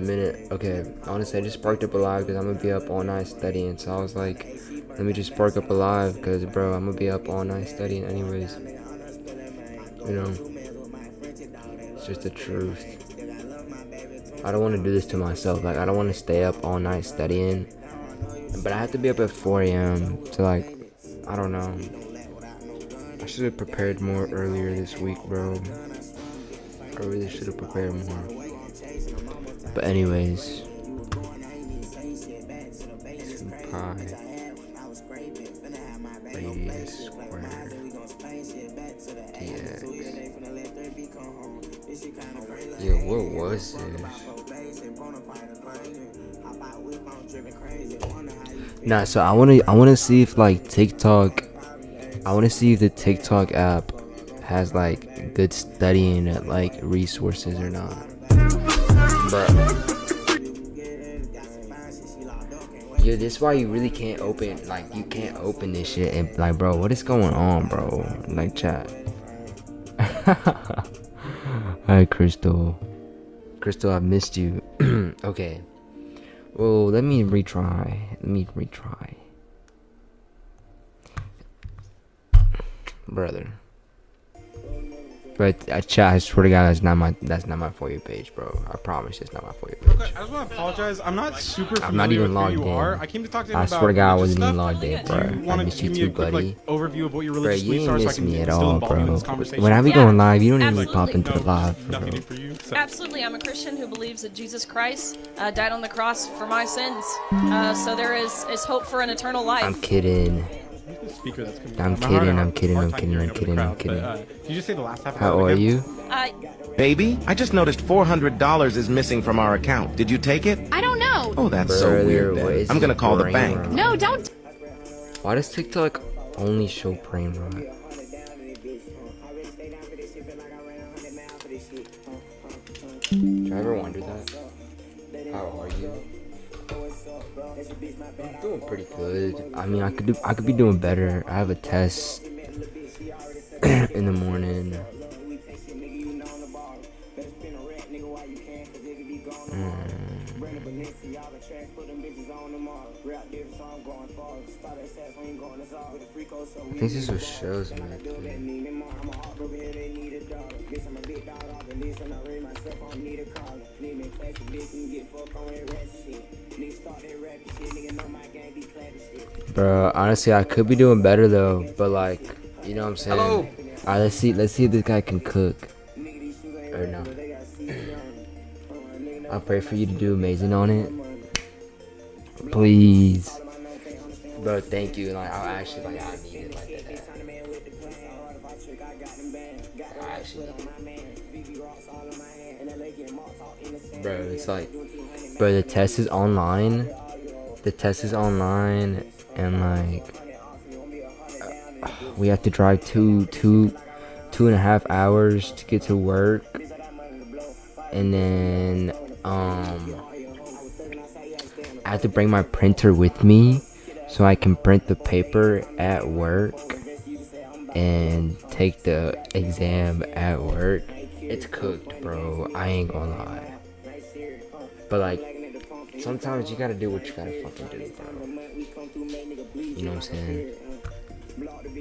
minute. Okay, honestly, I just sparked up a live because I'm gonna be up all night studying. So I was like, let me just spark up a live because, bro, I'm gonna be up all night studying anyways. You know, it's just the truth. I don't want to do this to myself. Like, I don't want to stay up all night studying, but I have to be up at 4 a.m. to, like, I don't know. I should have prepared more earlier this week, bro. I really should have prepared more. But anyways, 2 pi radius squared dx. Yo, what was this? Nah, so I wanna see if like TikTok, I wanna see if the TikTok app has like good studying like resources or not. Bruh. Yo, this is why you really can't open, like, you can't open this shit and, like, bro, what is going on, bro? Like, chat. Hi, Crystal. Crystal, I missed you. Okay. Well, let me retry. Brother. But chat, I swear to God, that's not my For You page, bro. I promise it's not my For You page. I just want to apologize. I'm not super familiar I'm not even with logged who you are. in. I came to talk to him I about swear to God, I religious wasn't even stuff. logged in, Do bro. you I want miss to you give me too, a quick buddy. overview of what your Bro, religious you beliefs ain't are so I miss can me at still all, involve you in bro. this conversation? When I be going live, you don't even be Absolutely. popping to the live, bro. Nothing for you. So. Absolutely, I'm a Christian who believes that Jesus Christ died on the cross for my sins. So there is hope for an eternal life. I'm kidding. The speaker that's coming I'm out. having kidding, a I'm kidding, hard I'm time kidding, hearing I'm over the kidding, I'm crowd, kidding. but, did you just say the last half of How that are again? you? Baby, I just noticed $400 is missing from our account. Did you take it? I don't know. Oh, that's so Brother, weird what then. is I'm gonna this call the brain bank. rot? No, don't. Why does TikTok only show brain rot? Do you ever wonder that? How are you? I'm doing pretty good. I mean, I could be doing better. I have a test in the morning. I think this was shows, man. Bro, honestly, I could be doing better though, but like, you know what I'm saying? Hello. Alright, let's see if this guy can cook. Or no. I'll pray for you to do amazing on it. Please. Bro, thank you. Like, I'll actually, like, I need it like that. I actually bro, it's like, bro, the test is online. The test is online, and like, we have to drive two and a half hours to get to work, and then I have to bring my printer with me so I can print the paper at work and take the exam at work. It's cooked, bro. I ain't gonna lie. But like, sometimes you gotta do what you gotta fucking do, bro. You know what I'm saying?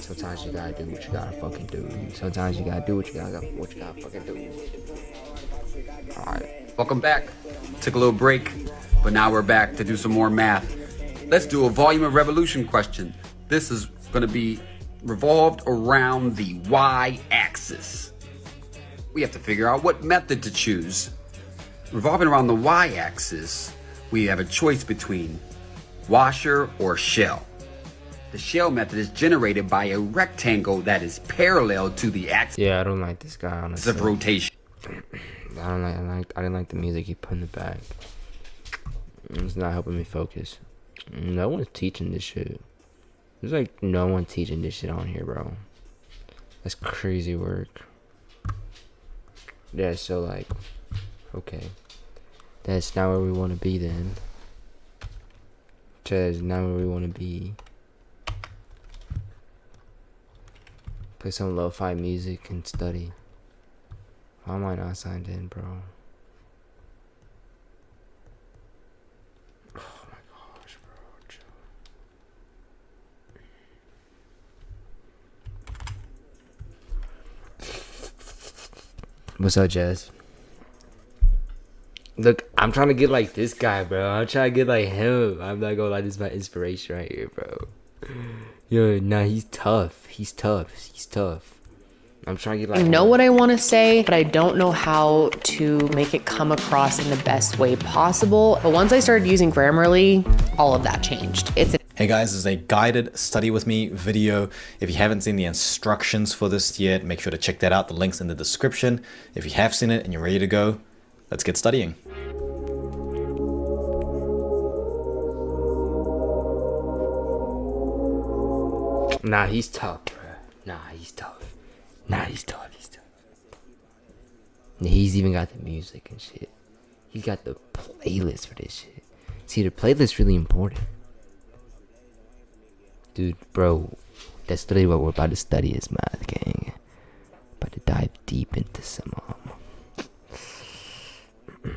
Sometimes you gotta do what you gotta fucking do. Sometimes you gotta do what you gotta fucking do. Alright. Welcome back. Took a little break, but now we're back to do some more math. Let's do a volume of revolution question. This is going to be revolved around the y-axis. We have to figure out what method to choose. Revolving around the y-axis, we have a choice between washer or shell. The shell method is generated by a rectangle that is parallel to the axis Yeah, I don't like this guy, honestly. of rotation. I didn't like the music he put in the back. It's not helping me focus. No one's teaching this shit. There's like no one teaching this shit on here, bro. That's crazy work. Yeah, so like, okay. That's not where we want to be then. That's not where we want to be. Play some lo-fi music and study. Why am I not signed in, bro? What's up, Jazz? Look, I'm trying to get like this guy, bro. I'm trying to get like him. I'm not gonna lie, this is my inspiration right here, bro. Yo, nah, he's tough. He's tough. He's tough. I'm trying to get like. I know what I want to say, but I don't know how to make it come across in the best way possible. But once I started using Grammarly, all of that changed. Hey guys, this is a guided study with me video. If you haven't seen the instructions for this yet, make sure to check that out. The link's in the description. If you have seen it and you're ready to go, let's get studying. Nah, he's tough, bro. Nah, he's tough. Nah, he's tough. He's tough. And he's even got the music and shit. He's got the playlist for this shit. See, the playlist really important. Dude, bro, that's literally what we're about to study is math, gang. About to dive deep into some, I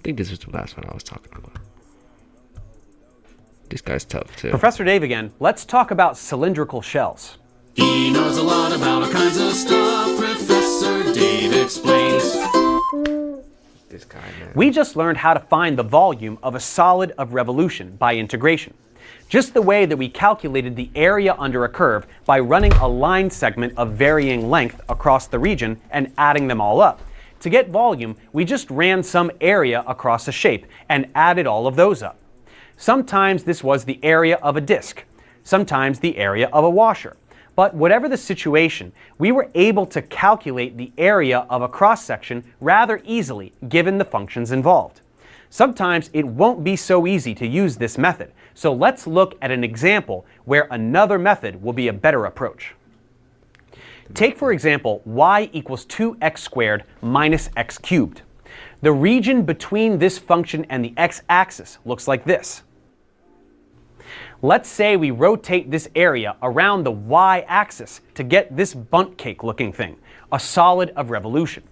think this was the last one I was talking about. This guy's tough, too. Professor Dave again. Let's talk about cylindrical shells. He knows a lot about all kinds of stuff. Professor Dave explains. This guy, man. We just learned how to find the volume of a solid of revolution by integration. Just the way that we calculated the area under a curve by running a line segment of varying length across the region and adding them all up. To get volume, we just ran some area across a shape and added all of those up. Sometimes this was the area of a disk, sometimes the area of a washer. But whatever the situation, we were able to calculate the area of a cross-section rather easily given the functions involved. Sometimes it won't be so easy to use this method, so let's look at an example where another method will be a better approach. Take, for example, y equals 2x squared minus x cubed. The region between this function and the x-axis looks like this. Let's say we rotate this area around the y-axis to get this bundt cake looking thing, a solid of revolution.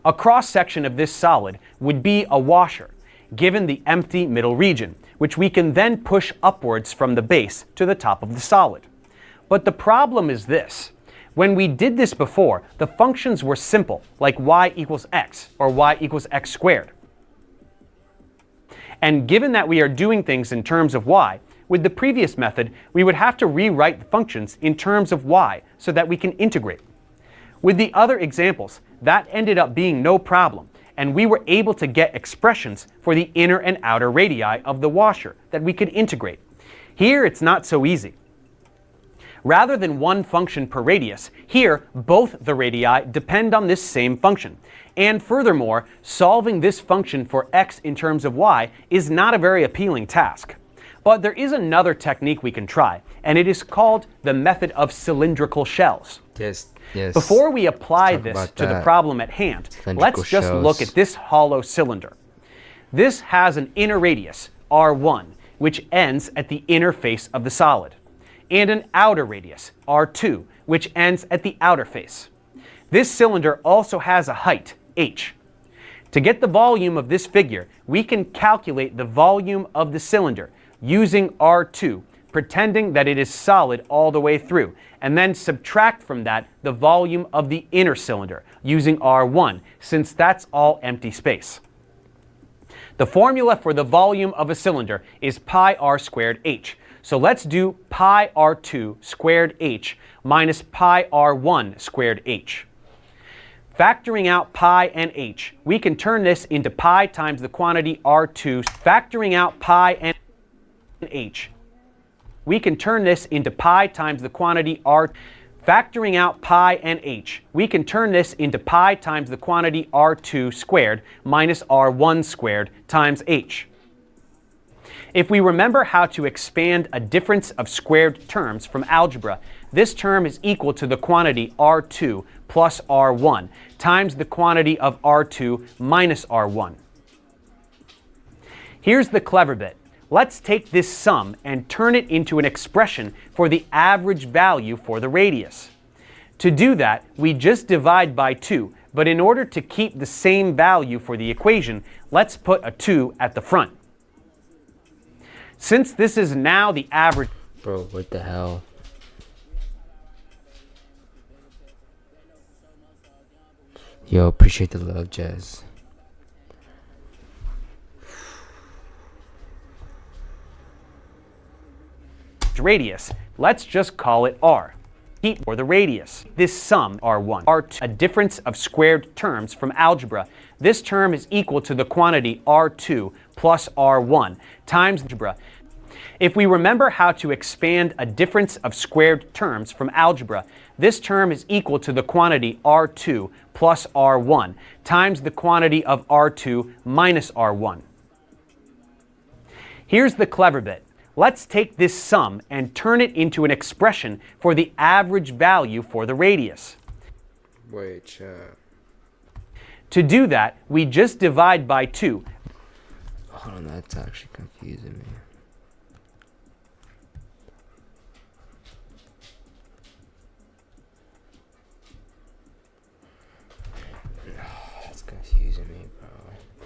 A cross-section of this solid would be a washer, given the empty middle region, which we can then push upwards from the base to the top of the solid. But the problem is this. When we did this before, the functions were simple, like y equals x or y equals x squared. And given that we are doing things in terms of y, with the previous method, we would have to rewrite the functions in terms of y so that we can integrate. With the other examples, that ended up being no problem, and we were able to get expressions for the inner and outer radii of the washer that we could integrate. Here, it's not so easy. Rather than one function per radius, here both the radii depend on this same function. And furthermore, solving this function for x in terms of y is not a very appealing task. But there is another technique we can try, and it is called the method of cylindrical shells. Yes, yes. Before we apply this to the problem at hand, let's just look at this hollow cylinder. This has an inner radius, r1, which ends at the inner face of the solid, and an outer radius, r2, which ends at the outer face. This cylinder also has a height, h. To get the volume of this figure, we can calculate the volume of the cylinder using r2, pretending that it is solid all the way through, and then subtract from that the volume of the inner cylinder using r1, since that's all empty space. The formula for the volume of a cylinder is pi r squared h. So let's do pi r2 squared h minus pi r1 squared h. Factoring out pi and h, we can turn this into pi times the quantity r2. Factoring out pi and h, we can turn this into pi times the quantity r. Factoring out pi and h, we can turn this into pi times the quantity r2 squared minus r1 squared times h. If we remember how to expand a difference of squared terms from algebra, this term is equal to the quantity r2 plus r1 times the quantity of r2 minus r1. Here's the clever bit. Let's take this sum and turn it into an expression for the average value for the radius. To do that, we just divide by 2, but in order to keep the same value for the equation, let's put a 2 at the front. Since this is now the average... Bro, what the hell? Yo, appreciate the love, Jazz. Radius. Let's just call it r. Or the radius. This sum, r1, r2, a difference of squared terms from algebra. This term is equal to the quantity r2 plus r1 times algebra. If we remember how to expand a difference of squared terms from algebra, this term is equal to the quantity r2 plus r1 times the quantity of r2 minus r1. Here's the clever bit. Let's take this sum and turn it into an expression for the average value for the radius. Wait, chat. To do that, we just divide by 2. Hold on, that's actually confusing me. That's confusing me, bro.